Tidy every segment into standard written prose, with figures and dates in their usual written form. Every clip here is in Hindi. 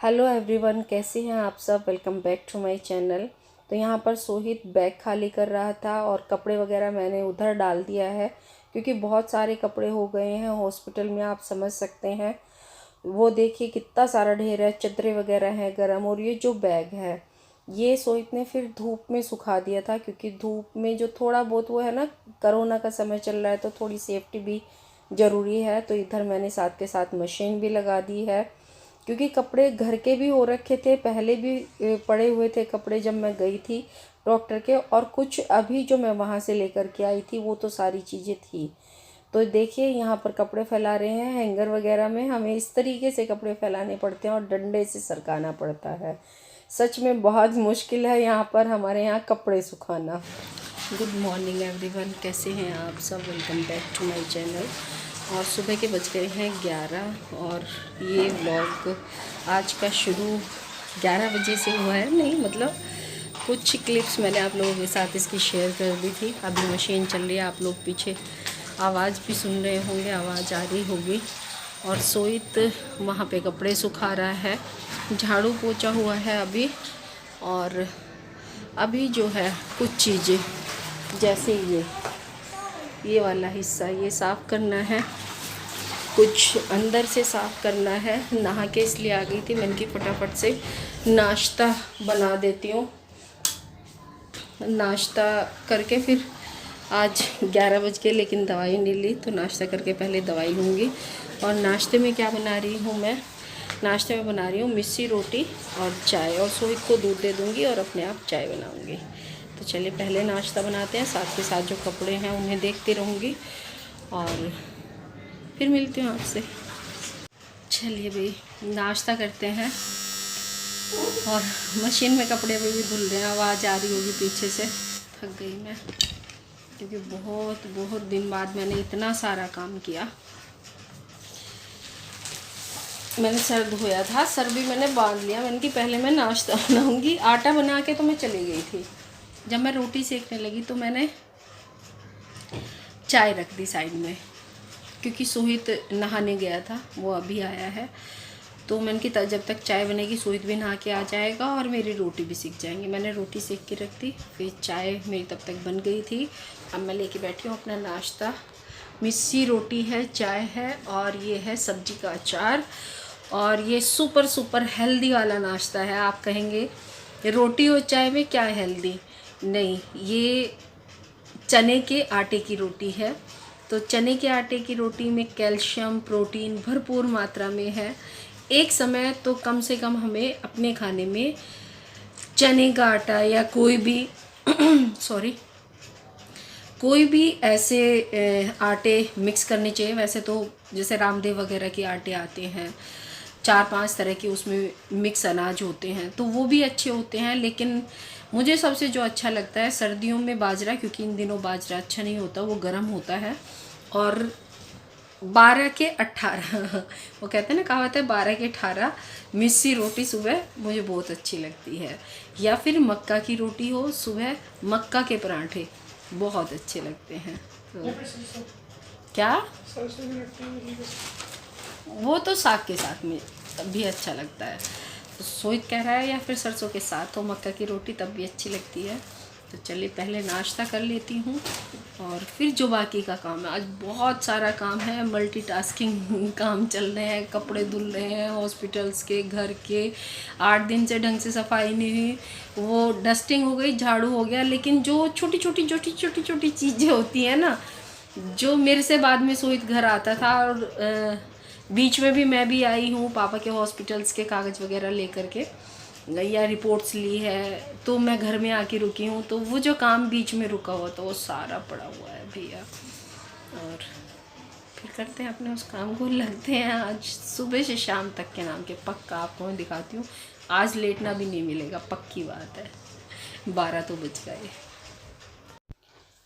हेलो एवरीवन, कैसे हैं आप सब। Welcome back to my channel. तो यहाँ पर सोहित बैग खाली कर रहा था और कपड़े वगैरह मैंने उधर डाल दिया है क्योंकि बहुत सारे कपड़े हो गए हैं हॉस्पिटल में, आप समझ सकते हैं। वो देखिए कितना सारा ढेर है, चद्दरें वगैरह हैं गरम। और ये जो बैग है ये सोहित ने फिर धूप में सुखा दिया था क्योंकि धूप में जो थोड़ा बहुत वो है ना, कोरोना का समय चल रहा है तो थोड़ी सेफ्टी भी ज़रूरी है। तो इधर मैंने साथ के साथ मशीन भी लगा दी है क्योंकि कपड़े घर के भी हो रखे थे, पहले भी पड़े हुए थे कपड़े जब मैं गई थी डॉक्टर के, और कुछ अभी जो मैं वहाँ से लेकर के आई थी वो तो सारी चीज़ें थी। तो देखिए यहाँ पर कपड़े फैला रहे हैं हैंगर वगैरह में। हमें इस तरीके से कपड़े फैलाने पड़ते हैं और डंडे से सरकाना पड़ता है। सच में बहुत मुश्किल है यहाँ पर हमारे यहाँ कपड़े सुखाना। गुड मॉर्निंग एवरीवन, कैसे हैं आप सब। Welcome back to my channel. और सुबह के बज गए हैं 11 और ये व्लॉग आज का शुरू 11 बजे से हुआ है। नहीं मतलब कुछ क्लिप्स मैंने आप लोगों के साथ इसकी शेयर कर दी थी। अभी मशीन चल रही है, आप लोग पीछे आवाज़ भी सुन रहे होंगे, आवाज़ आ रही होगी। और सोहित वहाँ पे कपड़े सुखा रहा है, झाड़ू पोछा हुआ है अभी। और अभी जो है कुछ चीज़ें जैसे ये वाला हिस्सा ये साफ़ करना है, कुछ अंदर से साफ़ करना है। नहा के इसलिए आ गई थी, मैंने कि फटाफट से नाश्ता बना देती हूँ। नाश्ता करके फिर आज 11 बज के लेकिन दवाई नहीं ली, तो नाश्ता करके पहले दवाई लूँगी। और नाश्ते में क्या बना रही हूँ मैं, नाश्ते में बना रही हूँ मिस्सी रोटी और चाय, और सोहित को दूध दे दूँगी और अपने आप चाय बनाऊँगी। तो चलिए पहले नाश्ता बनाते हैं, साथ के साथ जो कपड़े हैं उन्हें देखती रहूँगी और फिर मिलती हूँ आपसे। चलिए भाई नाश्ता करते हैं। और मशीन में कपड़े अभी भी धुल रहे हैं, आवाज़ आ रही होगी पीछे से। थक गई मैं क्योंकि बहुत दिन बाद मैंने इतना सारा काम किया। मैंने सर धोया था, सर भी मैंने बांध लिया। मैंने कि पहले मैं नाश्ता बनाऊंगी। आटा बना के तो मैं चली गई थी। जब मैं रोटी सेकने लगी तो मैंने चाय रख दी साइड में क्योंकि सोहित नहाने गया था, वो अभी आया है। तो मैंने कि जब तक चाय बनेगी सोहित भी नहा के आ जाएगा और मेरी रोटी भी सीख जाएंगी। मैंने रोटी सेक के रख दी, फिर चाय मेरी तब तक बन गई थी। अब मैं लेके बैठी हूँ अपना नाश्ता। मिस्सी रोटी है, चाय है और ये है सब्जी का अचार। और ये सुपर हेल्दी वाला नाश्ता है। आप कहेंगे रोटी और चाय में क्या हेल्दी, नहीं, ये चने के आटे की रोटी है। तो चने के आटे की रोटी में कैल्शियम प्रोटीन भरपूर मात्रा में है। एक समय तो कम से कम हमें अपने खाने में चने का आटा या कोई भी कोई भी ऐसे आटे मिक्स करने चाहिए। वैसे तो जैसे रामदेव वगैरह के आटे आते हैं, 4-5 तरह के उसमें मिक्स अनाज होते हैं, तो वो भी अच्छे होते हैं। लेकिन मुझे सबसे जो अच्छा लगता है सर्दियों में बाजरा, क्योंकि इन दिनों बाजरा अच्छा नहीं होता, वो गर्म होता है। और 12 के 18 वो कहते हैं ना, कहावत है 12 के 18 मिस्सी रोटी सुबह मुझे बहुत अच्छी लगती है। या फिर मक्का की रोटी हो सुबह, मक्का के पराठे बहुत अच्छे लगते हैं। तो क्या वो तो साग के साथ में तब भी अच्छा लगता है। तो सोहित कह रहा है या फिर सरसों के साथ हो मक्का की रोटी तब भी अच्छी लगती है। तो चलिए पहले नाश्ता कर लेती हूँ और फिर जो बाकी का काम है। आज बहुत सारा काम है, मल्टीटास्किंग काम चल रहे हैं, कपड़े धुल रहे हैं हॉस्पिटल्स के, घर के। 8 दिन से ढंग से सफाई नहीं हुई, वो डस्टिंग हो गई, झाड़ू हो गया, लेकिन जो छोटी छोटी चीज़ें होती हैं ना, जो मेरे से बाद में सोहित घर आता था और बीच में भी मैं भी आई हूँ पापा के हॉस्पिटल्स के कागज़ वगैरह लेकर के, या रिपोर्ट्स ली है, तो मैं घर में आके रुकी हूँ। तो वो जो काम बीच में रुका हुआ था वो सारा पड़ा हुआ है भैया। और फिर करते हैं अपने उस काम को, लगते हैं आज सुबह से शाम तक के नाम के। पक्का आपको मैं दिखाती हूँ, आज लेटना भी नहीं मिलेगा, पक्की बात है। 12 तो बज गए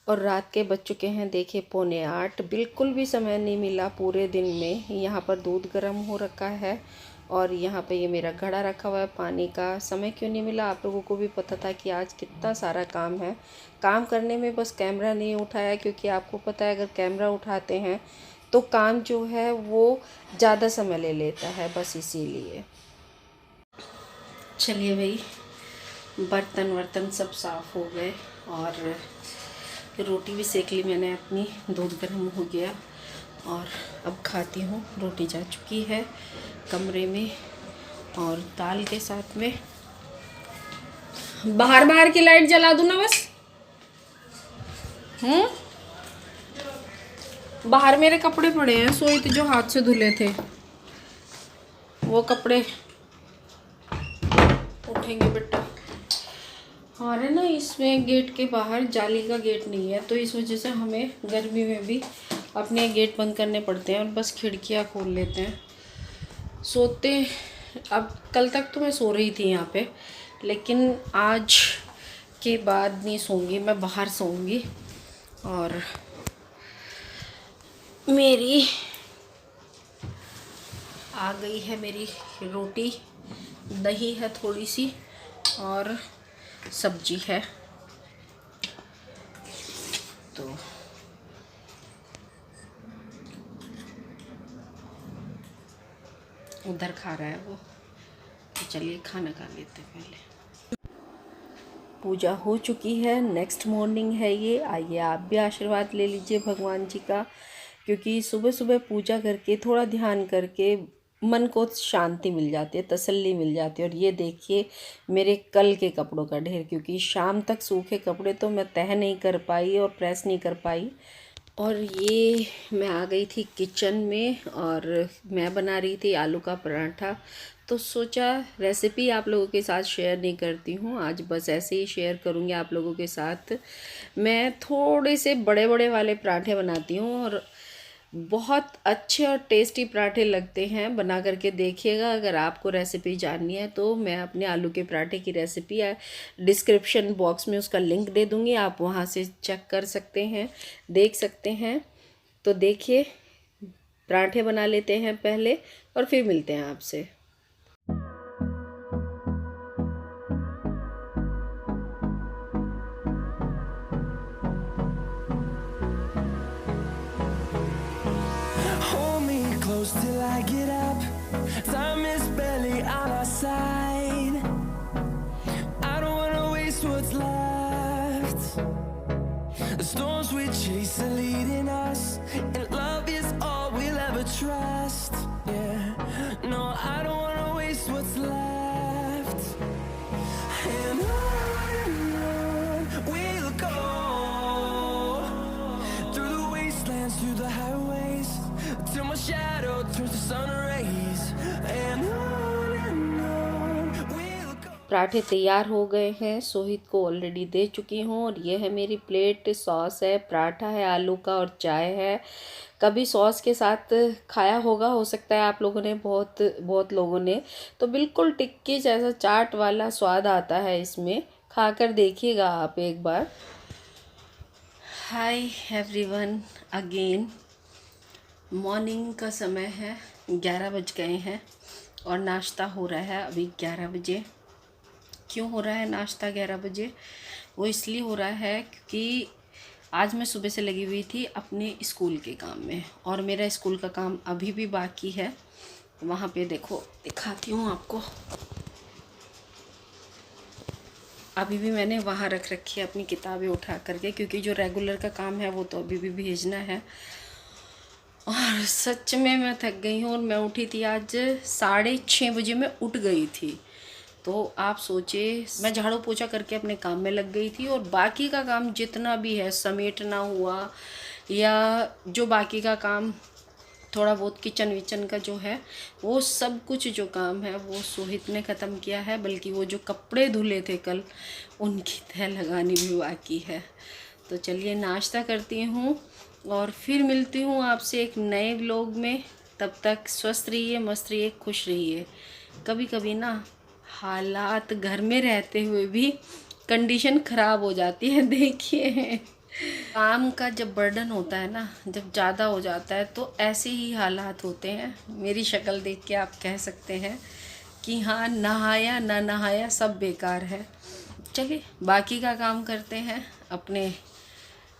और रात के बज चुके हैं देखिए 7:45। बिल्कुल भी समय नहीं मिला पूरे दिन में। यहाँ पर दूध गर्म हो रखा है और यहाँ पे ये मेरा घड़ा रखा हुआ है पानी का। समय क्यों नहीं मिला, आप लोगों को भी पता था कि आज कितना सारा काम है। काम करने में बस कैमरा नहीं उठाया, क्योंकि आपको पता है अगर कैमरा उठाते हैं तो काम जो है वो ज़्यादा समय ले लेता है, बस इसीलिए। चलिए भाई, बर्तन वर्तन सब साफ़ हो गए और रोटी भी सेक ली मैंने अपनी, दूध गर्म हो गया और अब खाती हूँ। रोटी जा चुकी है कमरे में और दाल के साथ में। बाहर की लाइट जला दूँ ना बस? बाहर मेरे कपड़े पड़े हैं सोहित, जो हाथ से धुले थे वो कपड़े उठेंगे बेटा। और है ना, इसमें गेट के बाहर जाली का गेट नहीं है, तो इस वजह से हमें गर्मी में भी अपने गेट बंद करने पड़ते हैं और बस खिड़कियां खोल लेते हैं। सोते अब कल तक तो मैं सो रही थी यहाँ पे, लेकिन आज के बाद नहीं सोऊंगी, मैं बाहर सोऊंगी। और मेरी आ गई है मेरी रोटी, दही है थोड़ी सी और सब्जी है। तो उधर खा रहा है वो, तो चलिए खाना खा लेते हैं पहले। पूजा हो चुकी है, नेक्स्ट मॉर्निंग है ये। आइए आप भी आशीर्वाद ले लीजिए भगवान जी का, क्योंकि सुबह सुबह पूजा करके थोड़ा ध्यान करके मन को शांति मिल जाती है, तसल्ली मिल जाती है। और ये देखिए मेरे कल के कपड़ों का ढेर, क्योंकि शाम तक सूखे कपड़े तो मैं तह नहीं कर पाई और प्रेस नहीं कर पाई। और ये मैं आ गई थी किचन में और मैं बना रही थी आलू का पराठा। तो सोचा रेसिपी आप लोगों के साथ शेयर नहीं करती हूँ, आज बस ऐसे ही शेयर करूँगी आप लोगों के साथ। मैं थोड़े से बड़े बड़े वाले पराठे बनाती हूँ और बहुत अच्छे और टेस्टी पराठे लगते हैं। बना करके देखिएगा। अगर आपको रेसिपी जाननी है तो मैं अपने आलू के पराठे की रेसिपी डिस्क्रिप्शन बॉक्स में उसका लिंक दे दूँगी, आप वहाँ से चेक कर सकते हैं, देख सकते हैं। तो देखिए पराठे बना लेते हैं पहले और फिर मिलते हैं आपसे। Till I get up, time is barely on our side. I don't wanna waste what's left. The storms we chase are leading us, and love is all we'll ever trust. Yeah, no, I don't wanna waste what's left. And on we'll go, through the wastelands, through the highways, till my shadow turns to sun rays. And on we'll go. पराठे तैयार हो गए हैं, सोहित को ऑलरेडी दे चुकी हूँ। और ये है मेरी प्लेट, सॉस है, पराठा है आलू का और चाय है। कभी सॉस के साथ खाया होगा, हो सकता है आप लोगों ने, बहुत लोगों ने। तो बिल्कुल टिक्की जैसा चाट वाला स्वाद आता है इसमें, खाकर देखिएगा आप एक बार। Hi everyone again. मॉर्निंग का समय है, 11 बज गए हैं और नाश्ता हो रहा है अभी 11 बजे। क्यों हो रहा है नाश्ता 11 बजे? वो इसलिए हो रहा है क्योंकि आज मैं सुबह से लगी हुई थी अपने स्कूल के काम में, और मेरा स्कूल का काम अभी भी बाकी है। वहाँ पे देखो, दिखाती हूँ आपको। अभी भी मैंने वहाँ रख रखी है अपनी किताबें उठा करके, क्योंकि जो रेगुलर का काम है वो तो अभी भी भेजना है। और सच में मैं थक गई हूँ। और मैं उठी थी आज 6:30 बजे, मैं उठ गई थी। तो आप सोचिए, मैं झाड़ू पोछा करके अपने काम में लग गई थी और बाकी का काम जितना भी है, समेटना हुआ या जो बाकी का काम थोड़ा बहुत किचन विचन का जो है, वो सब कुछ जो काम है वो सोहित ने ख़त्म किया है। बल्कि वो जो कपड़े धुले थे कल, उनकी तह लगानी भी बाकी है। तो चलिए नाश्ता करती हूँ और फिर मिलती हूँ आपसे एक नए व्लॉग में। तब तक स्वस्थ रहिए, मस्त रहिए, खुश रहिए। कभी कभी ना हालात घर में रहते हुए भी कंडीशन ख़राब हो जाती है। देखिए काम का जब बर्डन होता है ना, जब ज़्यादा हो जाता है, तो ऐसे ही हालात होते हैं। मेरी शक्ल देख के आप कह सकते हैं कि हाँ, नहाया ना नहाया सब बेकार है। चलिए बाकी का काम करते हैं, अपने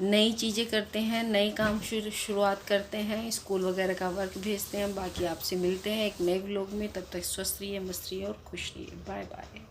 नई चीज़ें करते हैं, नए काम शुरुआत करते हैं, स्कूल वगैरह का वर्क भेजते हैं। बाकी आपसे मिलते हैं एक नए व्लॉग में। तब तक स्वस्थ रहिए, मस्त रहिए और खुश रहिए। Bye bye.